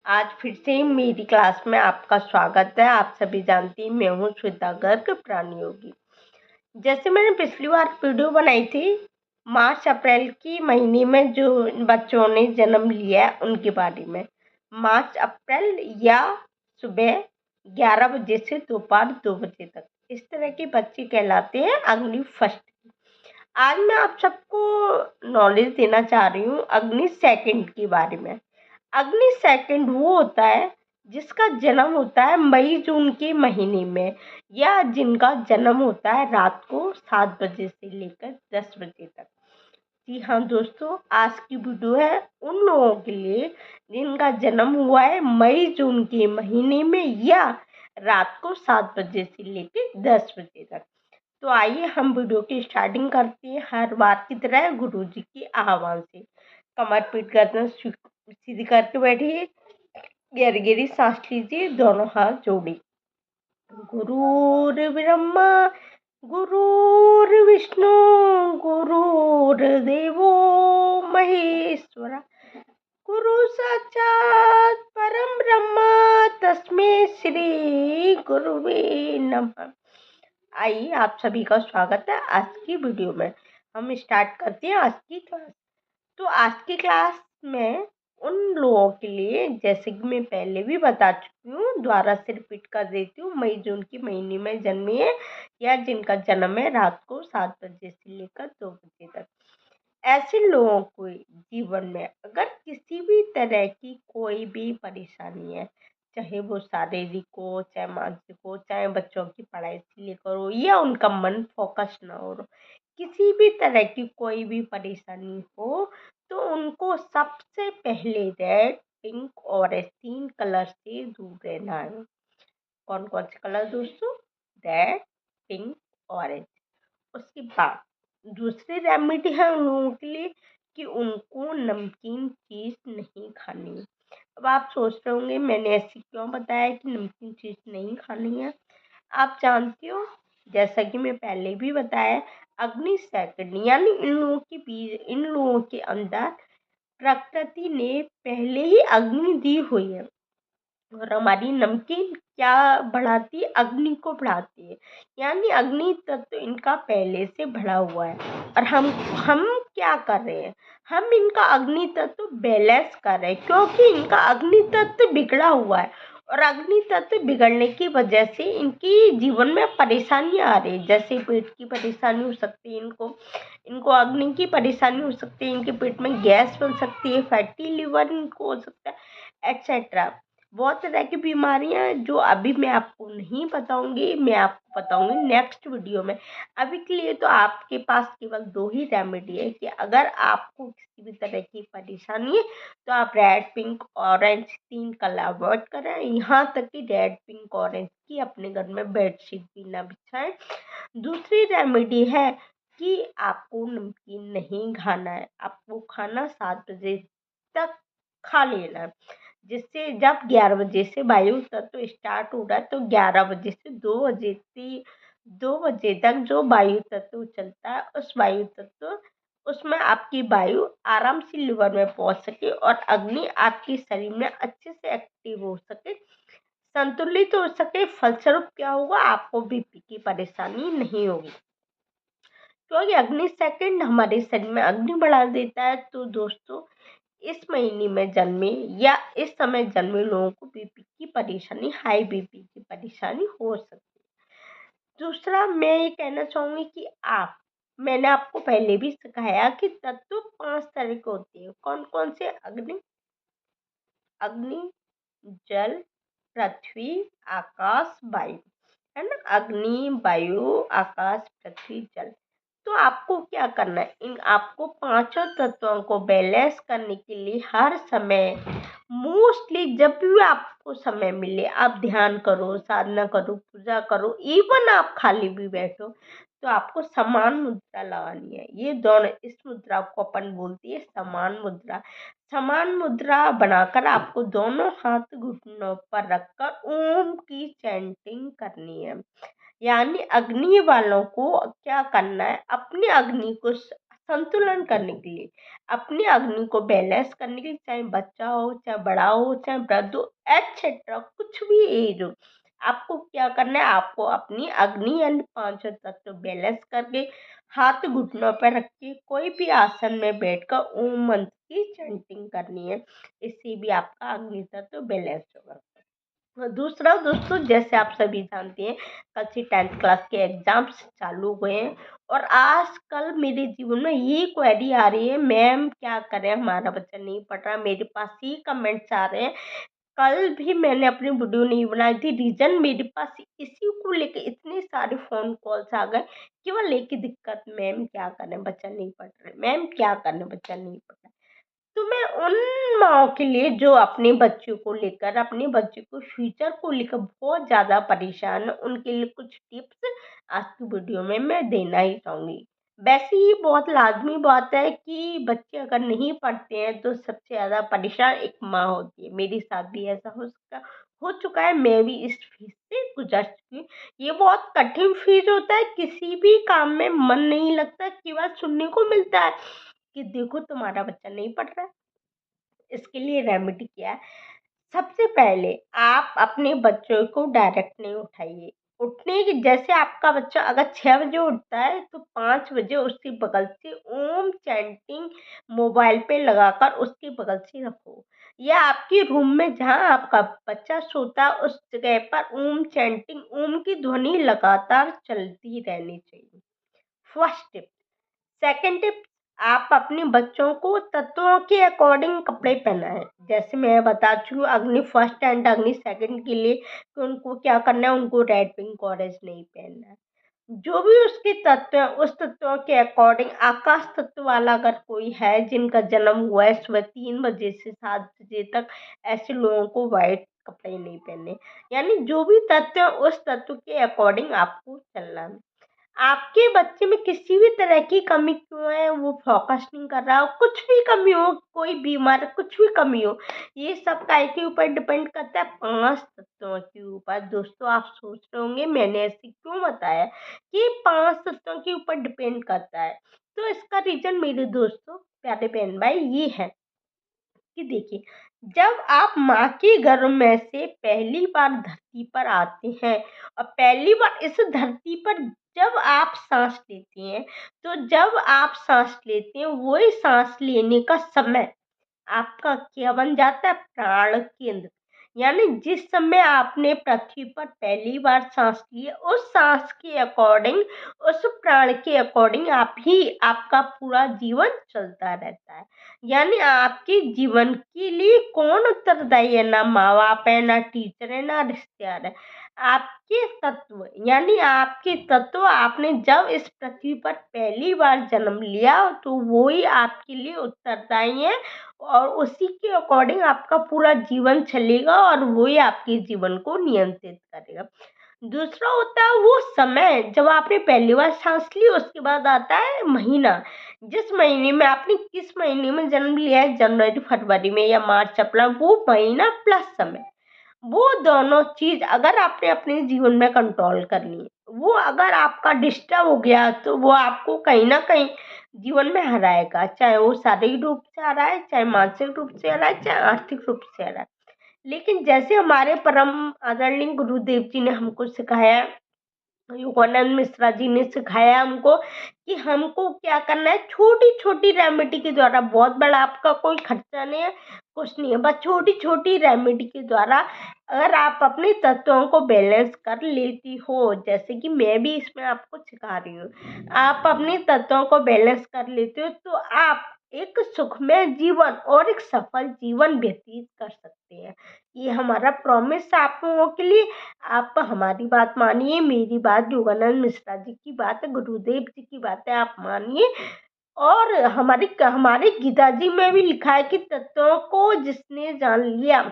आज फिर से मेरी क्लास में आपका स्वागत है। आप सभी जानती हैं मैं हूँ श्वेता गर्ग प्राणी योगी। जैसे मैंने पिछली बार वीडियो बनाई थी मार्च अप्रैल की महीने में जो बच्चों ने जन्म लिया है उनके बारे में। मार्च अप्रैल या सुबह 11 बजे से दोपहर 2 बजे तक इस तरह के बच्चे कहलाते हैं अग्नि फर्स्ट। आज मैं आप सबको नॉलेज देना चाह रही हूँ अग्नि सेकंड के बारे में। अग्नि सेकंड वो होता है जिसका जन्म होता है मई जून के महीने में, या जिनका जन्म होता है रात को 7 बजे से लेकर 10 बजे तक। जी हाँ दोस्तों, आज की वीडियो है उन लोगों के लिए जिनका जन्म हुआ है मई जून के महीने में या रात को 7 बजे से लेकर 10 बजे तक। तो आइए हम वीडियो की स्टार्टिंग करते हैं हर बार की तरह गुरुजी के आह्वान से। कमर पीट गर्दन सीधी करके बैठिए, गहरी गहरी सांस लीजिए, दोनों हाथ जोड़िए। गुरुर्ब्रह्मा गुरुर्विष्णु गुरुर्देवो महेश्वरा गुरु साक्षात परम ब्रह्मा तस्मै श्री गुरुवे नमः। आइए आप सभी का स्वागत है आज की वीडियो में। हम स्टार्ट करते हैं आज की क्लास। तो आज की क्लास में उन लोगों के लिए, जैसे कि मैं पहले भी बता चुकी हूँ, दोबारा से रिपीट कर देती हूँ, मई जून के महीने में जन्मे है या जिनका जन्म है रात को 7 बजे से लेकर 2 बजे तक। ऐसे लोगों को जीवन में अगर किसी भी तरह की कोई भी परेशानी है, चाहे वो शारीरिक हो, चाहे मानसिक हो, चाहे बच्चों की पढ़ाई से लेकर हो या उनका मन फोकस ना हो, किसी भी तरह की कोई भी परेशानी हो, तो उनको सबसे पहले रेड, पिंक और 3 कलर से दूर रहना है। कौन कौन से कलर दोस्तों? Red, pink, orange. उसके बाद दूसरी रेमेडी है उन लोगों के लिए कि उनको नमकीन चीज़ नहीं खानी। अब आप सोच रहे होंगे मैंने ऐसी क्यों बताया कि नमकीन चीज़ नहीं खानी है। आप जानते हो, जैसा कि मैं पहले भी बताया, अग्नि सेकंड यानी इन लोगों के अंदर प्रकृति ने पहले ही अग्नि दी हुई है। और हमारी नमकीन क्या बढ़ाती है? अग्नि को बढ़ाती है, यानी अग्नि तत्व इनका पहले से बढ़ा हुआ है। और हम क्या कर रहे हैं? हम इनका अग्नि तत्व बैलेंस कर रहे हैं, क्योंकि इनका अग्नि तत्व बिगड़ा हुआ है। और अग्नि तत्व बिगड़ने की वजह से इनकी जीवन में परेशानी आ रही है, जैसे पेट की परेशानी हो सकती है, इनको अग्नि की परेशानी हो सकती है, इनके पेट में गैस बन सकती है, फैटी लिवर इनको हो सकता है, एक्सेट्रा। बहुत तरह की बीमारियां हैं जो अभी मैं आपको नहीं बताऊंगी, मैं आपको बताऊंगी नेक्स्ट वीडियो में। अभी के लिए तो आपके पास केवल 2 ही रेमेडी है कि अगर आपको किसी भी तरह की परेशानी है तो आप red, pink, orange 3 colour avoid करें। यहाँ तक कि रेड, पिंक, ऑरेंज की अपने घर में बेडशीट भी ना बिछाएं। दूसरी रेमेडी है कि आपको नमकीन नहीं खाना है, आपको खाना 7 बजे तक खा लेना है। जिससे जब 11 बजे से वायु तत्व स्टार्ट हो रहा है तो 11 बजे से 2 बजे तक जो वायु तत्व चलता है, उस वायु तत्व उसमें आपकी वायु आराम से लिवर में पहुंच सके और अग्नि आपके शरीर में अच्छे से एक्टिव हो सके, संतुलित हो सके। फलस्वरूप क्या होगा? आपको बीपी की परेशानी नहीं होगी, क्योंकि अग्नि सेकंड हमारे शरीर में अग्नि बढ़ा देता है। तो दोस्तों, इस महीने में जन्मे या इस समय जन्मे लोगों को बीपी की परेशानी, हाई बीपी की परेशानी हो सकती है। दूसरा मैं ये कहना चाहूंगी कि मैंने आपको पहले भी सिखाया कि तत्व 5 तरह के होते हैं। कौन कौन से? अग्नि, जल, पृथ्वी, आकाश, वायु, है ना? अग्नि, वायु, आकाश, पृथ्वी, जल। तो आपको क्या करना है? इन आपको पांचों तत्वों को बैलेंस करने के लिए हर समय, मोस्टली जब भी आपको समय मिले, आप ध्यान करो, साधना करो, पूजा करो, इवन आप खाली भी बैठो, तो आपको समान मुद्रा लगानी है। ये दोनों, इस मुद्रा को अपन बोलती है समान मुद्रा। समान मुद्रा बनाकर आपको दोनों हाथ घुटनों पर रखकर ओम की चैंटिंग करनी है। यानी अग्नि वालों को क्या करना है? अपनी अग्नि को संतुलन करने के लिए, अपनी अग्नि को बैलेंस करने के लिए, चाहे बच्चा हो, चाहे बड़ा हो, चाहे वृद्ध हो, एक्सेट्रा कुछ भी एज हो, आपको क्या करना है, आपको अपनी अग्नि यानी पांचों तत्व बैलेंस करके हाथ घुटनों पर रख के कोई भी आसन में बैठकर ओम मंत्र की चैंटिंग करनी है। इससे भी आपका अग्नि तत्व बैलेंस होगा। दूसरा दोस्तों, जैसे आप सभी जानते हैं, कल से 10th क्लास के एग्जाम्स चालू हुए हैं और आजकल मेरे जीवन में ये क्वेरी आ रही है, मैम क्या करें, हमारा बच्चा नहीं पढ़ रहा। मेरे पास ये कमेंट्स आ रहे हैं। कल भी मैंने अपनी वीडियो नहीं बनाई थी, रीजन मेरे पास इसी को लेके इतने सारे फोन कॉल्स आ गए, केवल एक ही दिक्कत, मैम क्या करें बच्चा नहीं पढ़ रहा, मैम क्या करें बच्चा नहीं पढ़ रहा। तो मैं उन माँओं के लिए जो अपने बच्चों को लेकर, अपने बच्चों को फ्यूचर को लेकर बहुत ज़्यादा परेशान है, उनके लिए कुछ टिप्स आज की वीडियो में मैं देना ही चाहूँगी। वैसे ही बहुत लाज़मी बात है कि बच्चे अगर नहीं पढ़ते हैं तो सबसे ज़्यादा परेशान एक माँ होती है। मेरे साथ भी ऐसा हो चुका है, मैं भी इस फ़ेज़ से गुज़र चुकी हूँ। ये बहुत कठिन फ़ेज़ होता है, किसी भी काम में मन नहीं लगता, केवल सुनने को मिलता है कि देखो तुम्हारा बच्चा नहीं पढ़ रहा है। इसके लिए रेमेडी क्या है? सबसे पहले आप अपने बच्चों को डायरेक्ट नहीं उठाइए। उठने की जैसे आपका बच्चा अगर 6 बजे उठता है तो 5 बजे उसके बगल से ओम चैंटिंग मोबाइल पे लगाकर उसके बगल से रखो, या आपके रूम में जहाँ आपका बच्चा सोता है उस जगह पर ओम चैंटिंग, ओम की ध्वनि लगातार चलती रहनी चाहिए। First tip. सेकंड टिप, आप अपने बच्चों को तत्वों के अकॉर्डिंग कपड़े पहनाएं। जैसे मैं बता चुकी हूँ, अग्नि फर्स्ट एंड अग्नि सेकंड के लिए कि उनको क्या करना है, उनको रेड पिंक ऑरेंज नहीं पहनना है। जो भी उसके तत्व हैं उस तत्वों के अकॉर्डिंग, आकाश तत्व वाला अगर कोई है जिनका जन्म हुआ है सुबह 3 बजे से 7 बजे तक, ऐसे लोगों को वाइट कपड़े नहीं पहने। यानी जो भी तत्व है उस तत्व के अकॉर्डिंग आपको चलना है। आपके बच्चे में किसी भी तरह की कमी क्यों है, वो फोकस नहीं कर रहा हो, कुछ भी कमी हो, कोई बीमार, कुछ भी कमी हो, ये सब काय के ऊपर डिपेंड करता है, 5 तत्वों के ऊपर। दोस्तों आप सोच रहे होंगे मैंने ऐसे क्यों बताया कि 5 तत्वों के ऊपर डिपेंड करता है। तो इसका रीजन मेरे दोस्तों, प्यारे बहन भाई, ये है कि देखिए, जब आप माँ के गर्भ में से पहली बार धरती पर आते हैं और पहली बार इस धरती पर जब आप सांस लेते हैं, तो जब आप सांस लेते हैं वही सांस लेने का समय आपका क्या बन जाता है, प्राण केंद्र। यानी जिस समय आपने पृथ्वी पर पहली बार सांस ली, उस सांस के अकॉर्डिंग, उस प्राण के अकॉर्डिंग आप ही आपका पूरा जीवन चलता रहता है। यानी आपके जीवन के लिए कौन उत्तरदायी है, ना माँ बाप है, ना टीचर है, ना रिश्तेदार है, आपके तत्व। यानी आपके तत्व, आपने जब इस पृथ्वी पर पहली बार जन्म लिया तो वो ही आपके लिए उत्तरदायी है और उसी के अकॉर्डिंग आपका पूरा जीवन चलेगा और वो ही आपके जीवन को नियंत्रित करेगा। दूसरा होता है वो समय जब आपने पहली बार सांस ली, उसके बाद आता है महीना। जिस महीने में आपने, किस महीने में जन्म लिया है, जनवरी फरवरी में या मार्च अप्रैल, वो महीना प्लस समय, वो दोनों चीज अगर आपने अपने जीवन में कंट्रोल कर ली, वो अगर आपका डिस्टर्ब हो गया तो वो आपको कहीं ना कहीं जीवन में हराएगा, चाहे वो शारीरिक रूप से आ रहा है, चाहे मानसिक रूप से आ रहा है, चाहे आर्थिक रूप से आ रहा है। लेकिन जैसे हमारे परम आदरणीय गुरुदेव जी ने हमको सिखाया, योगानंद मिश्रा जी ने सिखाया हमको कि हमको क्या करना है, छोटी छोटी रेमेडी के द्वारा, बहुत बड़ा आपका कोई खर्चा नहीं है, कुछ नहीं है, बस छोटी छोटी रेमेडी के द्वारा अगर आप अपने तत्वों को बैलेंस कर लेती हो, जैसे कि मैं भी इसमें आपको सिखा रही हूँ, आप अपने तत्वों को बैलेंस कर लेते हो तो आप एक सुखमय जीवन और एक सफल जीवन व्यतीत कर सकते हैं। ये हमारा प्रॉमिस आप लोगों के लिए। आप हमारी बात मानिए, मेरी बात योगानंद मिश्रा जी की बात है, गुरुदेव जी की बात है, आप मानिए। और हमारे गीता जी में भी लिखा है कि तत्वों को जिसने जान लिया,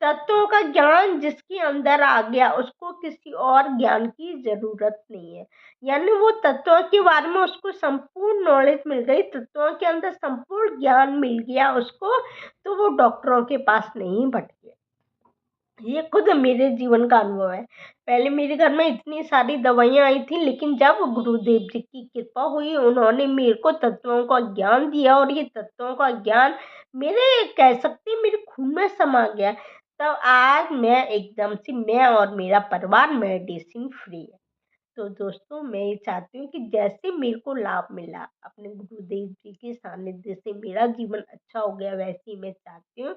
तत्वों का ज्ञान जिसके अंदर आ गया, उसको किसी और ज्ञान की जरूरत नहीं है। यानी वो तत्वों के बारे में उसको संपूर्ण नॉलेज मिल गई, तत्वों के अंदर संपूर्ण ज्ञान मिल गया उसको, तो वो डॉक्टरों के पास नहीं भटके। ये खुद मेरे जीवन का अनुभव है। पहले मेरे घर में इतनी सारी दवाइयाँ आई थी, लेकिन जब गुरुदेव जी की कृपा हुई, उन्होंने मेरे को तत्वों का ज्ञान दिया और ये तत्वों का ज्ञान मेरे, कह सकते हैं, मेरे खून में समा गया। तब आज मैं और मेरा परिवार मेडिसिन फ्री है। तो दोस्तों, मैं ये चाहती हूँ कि जैसे मेरे को लाभ मिला अपने गुरुदेव जी के सानिध्य से, मेरा जीवन अच्छा हो गया, वैसे ही मैं चाहती हूँ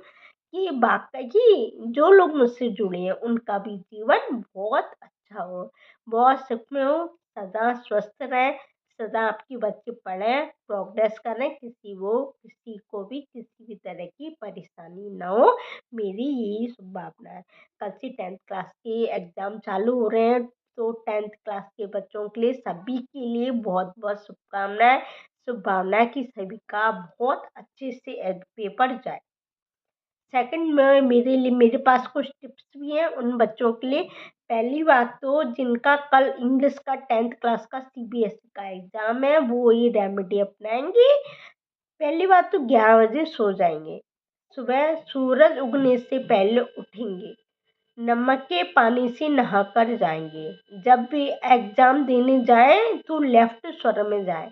कि वाक़ई जो लोग मुझसे जुड़े हैं उनका भी जीवन बहुत अच्छा हो, बहुत सुख में हो, सदा स्वस्थ रहें, सदा आपके बच्चे पढ़ें, प्रोग्रेस करें, किसी को भी किसी भी तरह की परेशानी ना हो, मेरी यही शुभकामना है। कल से 10th क्लास के एग्ज़ाम चालू हो रहे हैं, तो 10th क्लास के बच्चों के लिए, सभी के लिए बहुत-बहुत शुभकामनाएँ। शुभकामनाएँ कि सभी का बहुत अच्छे से पेपर जाए। सेकंड में मेरे पास कुछ टिप्स भी हैं उन बच्चों के लिए। पहली बात तो जिनका कल इंग्लिश का 10th क्लास का सीबीएसई का एग्ज़ाम है, वो ये रेमेडी अपनाएँगे। पहली बात तो 11 बजे सो जाएँगे। सुबह सूरज उगने से पहले उठेंगे। नमक के पानी से नहाकर जाएंगे। जब भी एग्ज़ाम देने जाएं तो लेफ्ट स्वर में जाएं।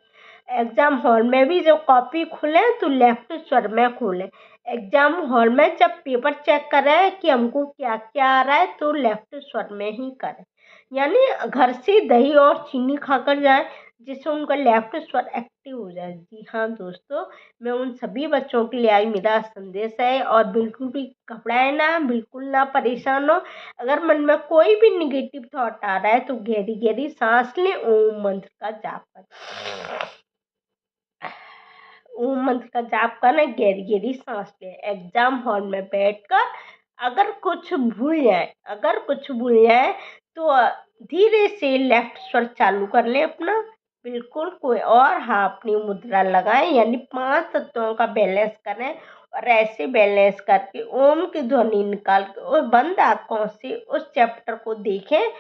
एग्ज़ाम हॉल में भी जब कॉपी खोलें तो लेफ्ट स्वर में खोलें। एग्ज़ाम हॉल में जब पेपर चेक करें कि हमको क्या क्या आ रहा है, तो लेफ्ट स्वर में ही करें। यानी घर से दही और चीनी खाकर जाएं, जिससे उनका लेफ्ट स्वर एक्टिव हो जाए। जी हाँ दोस्तों, मैं उन सभी बच्चों के लिए आज मेरा संदेश है, और बिल्कुल भी घबराए ना, बिल्कुल ना परेशान हो। अगर मन में कोई भी नेगेटिव थॉट आ रहा है तो गहरी गहरी सांस लें, ओम मंत्र का जाप करें। ओम मंत्र का जाप करना, गहरी गहरी सांस लें। एग्जाम हॉल में बैठकर अगर कुछ भूल जाए तो धीरे से लेफ्ट स्वर चालू कर लें अपना। बिल्कुल कोई और हाँ अपनी मुद्रा लगाएं, यानी 5 तत्वों का बैलेंस करें, और ऐसे बैलेंस करके ओम की ध्वनि निकाल के और बंद आंखों से उस चैप्टर को देखें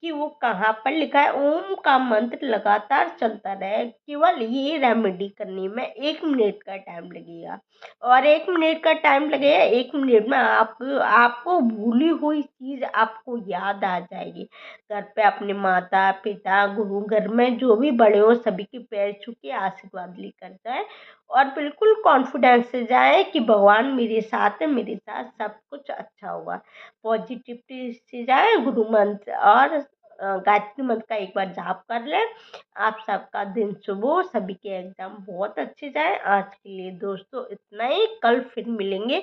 कि वो कहाँ पर लिखा है। ओम का मंत्र लगातार चलता रहे। केवल ये रेमेडी करने में 1 मिनट का टाइम लगेगा, और 1 मिनट का टाइम लगेगा। 1 मिनट में आपको भूली हुई चीज़ आपको याद आ जाएगी। घर पे अपने माता पिता गुरु, घर में जो भी बड़े हो, सभी के पैर छू के आशीर्वाद लेकर जाए, और बिल्कुल कॉन्फिडेंस से जाए कि भगवान मेरे साथ है, मेरे साथ सब कुछ अच्छा होगा। पॉजिटिविटी से जाए, गुरु मंत्र और गायत्री मंत्र का एक बार जाप कर लें। आप सबका दिन शुभ हो, सभी के एग्जाम बहुत अच्छे जाए। आज के लिए दोस्तों इतना ही, कल फिर मिलेंगे।